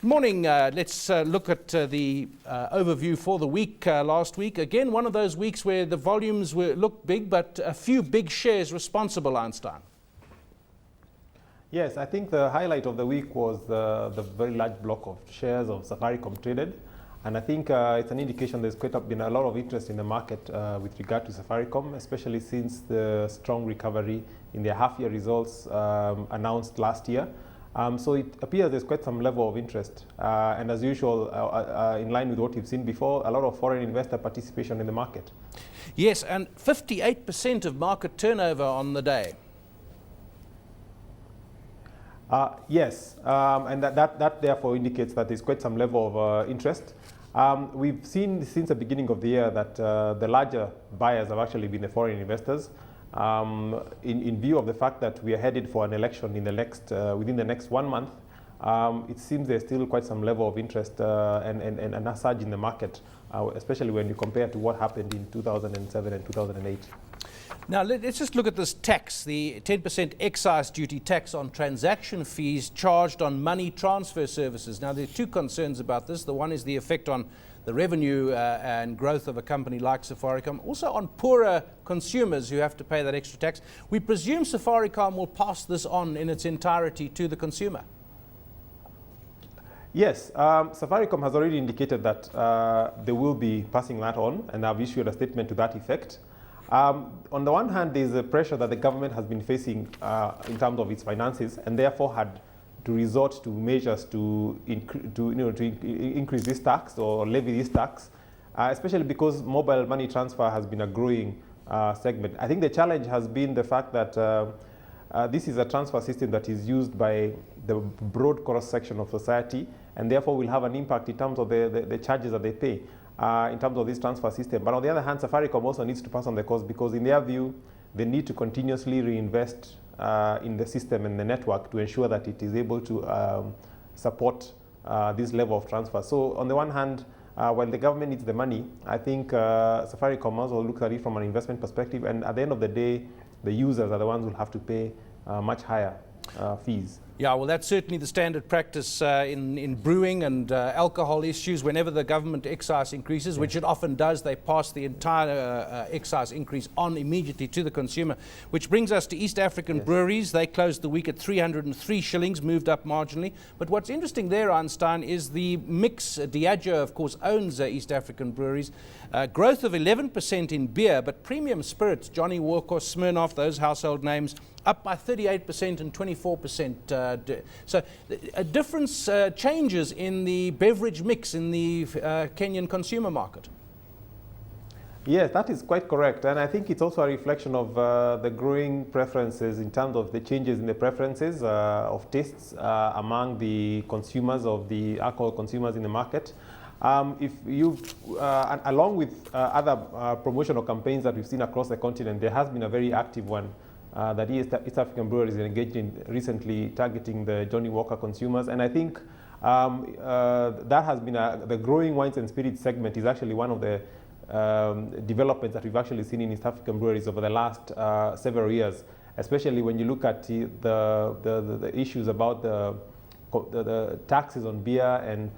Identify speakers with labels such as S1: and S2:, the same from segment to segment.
S1: Morning. Let's look at the overview for the week last week. Again, one of those weeks where the volumes look big, but a few big shares responsible, Einstein.
S2: Yes, I think the highlight of the week was the very large block of shares of Safaricom traded. And I think it's an indication there's been a lot of interest in the market with regard to Safaricom, especially since the strong recovery in their half-year results announced last year. So it appears there's quite some level of interest. And as usual, in line with what you've seen before, a lot of foreign investor participation in the market.
S1: Yes, and 58% of market turnover on the day.
S2: Yes, and that therefore indicates that there's quite some level of interest. We've seen since the beginning of the year that the larger buyers have actually been the foreign investors. In view of the fact that we are headed for an election in the within the next 1 month, it seems there's still quite some level of interest and a surge in the market, especially when you compare to what happened in 2007 and 2008.
S1: Now, let's just look at this tax, the 10% excise duty tax on transaction fees charged on money transfer services. Now, there are two concerns about this. The one is the effect on the revenue and growth of a company like Safaricom, also on poorer consumers who have to pay that extra tax. We presume Safaricom will pass this on in its entirety to the consumer.
S2: Yes, Safaricom has already indicated that they will be passing that on, and have issued a statement to that effect. On the one hand, there is a pressure that the government has been facing in terms of its finances, and therefore had to resort to measures to increase this tax or levy this tax, especially because mobile money transfer has been a growing segment. I think the challenge has been the fact that this is a transfer system that is used by the broad cross-section of society, and therefore will have an impact in terms of the charges that they pay in terms of this transfer system. But on the other hand, Safaricom also needs to pass on the cost, because in their view, they need to continuously reinvest in the system and the network to ensure that it is able to support this level of transfer. So on the one hand, while the government needs the money, I think Safaricom also looks at it from an investment perspective, and at the end of the day, the users are the ones who will have to pay much higher fees.
S1: Yeah, well, that's certainly the standard practice in brewing and alcohol issues. Whenever the government excise increases, which it often does, they pass the entire excise increase on immediately to the consumer. Which brings us to East African breweries. They closed the week at 303 shillings, moved up marginally. But what's interesting there, Einstein, is the mix. Diageo, of course, owns East African breweries. Growth of 11% in beer, but premium spirits, Johnny Walker, Smirnoff, those household names, up by 38% and 24%. So a difference changes in the beverage mix in the Kenyan consumer market.
S2: Yes, that is quite correct. And I think it's also a reflection of the growing preferences in terms of the changes in the preferences of tastes among the consumers, of the alcohol consumers in the market. If you, along with other promotional campaigns that we've seen across the continent, there has been a very active one that East African breweries engaged in recently, targeting the Johnny Walker consumers. And I think that has been the growing wines and spirits segment is actually one of the developments that we've actually seen in East African breweries over the last several years, especially when you look at the issues about the taxes on beer, and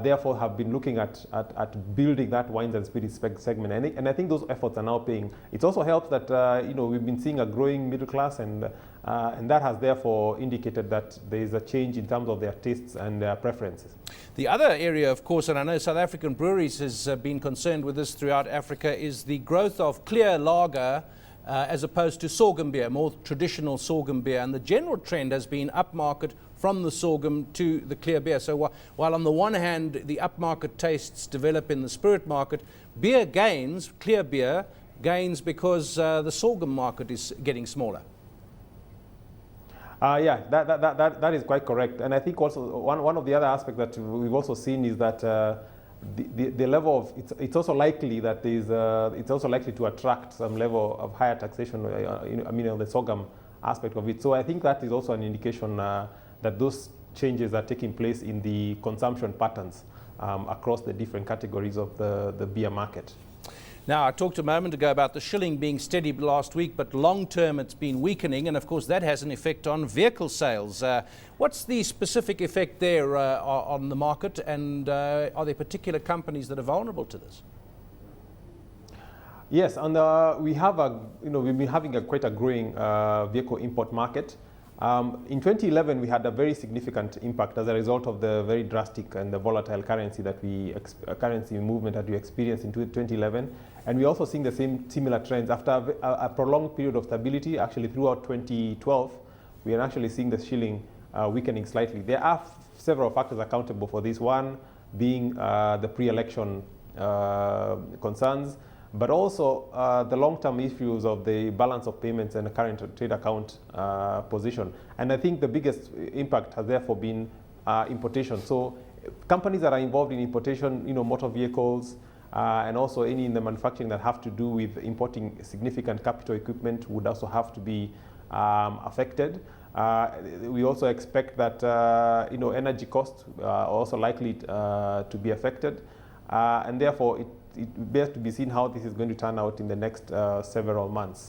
S2: therefore have been looking at building that wines and spirits segment, and I think those efforts are now paying. It also helps that we've been seeing a growing middle class, and that has therefore indicated that there is a change in terms of their tastes and their preferences.
S1: The other area, of course, and I know South African breweries has been concerned with this throughout Africa, is the growth of clear lager as opposed to sorghum beer, more traditional sorghum beer, and the general trend has been upmarket from the sorghum to the clear beer. So while on the one hand the upmarket tastes develop in the spirit market, beer gains, clear beer gains, because the sorghum market is getting smaller.
S2: Yeah, that is quite correct. And I think also one of the other aspects that we've also seen is that the level of, it's also likely that it's also likely to attract some level of higher taxation, on the sorghum aspect of it. So I think that is also an indication that those changes are taking place in the consumption patterns across the different categories of the beer market.
S1: Now, I talked a moment ago about the shilling being steady last week, but long term it's been weakening, and of course that has an effect on vehicle sales. What's the specific effect there on the market, and are there particular companies that are vulnerable to this?
S2: Yes, and we have we've been having quite a growing vehicle import market. In 2011, we had a very significant impact as a result of the very drastic and the volatile currency movement that we experienced in 2011, and we're also seeing the similar trends after a prolonged period of stability. Actually, throughout 2012, we are actually seeing the shilling weakening slightly. There are several factors accountable for this. One being the pre-election concerns, but also the long-term issues of the balance of payments and the current trade account position. And I think the biggest impact has therefore been importation. So companies that are involved in importation, motor vehicles, and also any in the manufacturing that have to do with importing significant capital equipment would also have to be affected. We also expect that energy costs are also likely to be affected, and therefore it bears to be seen how this is going to turn out in the next several months.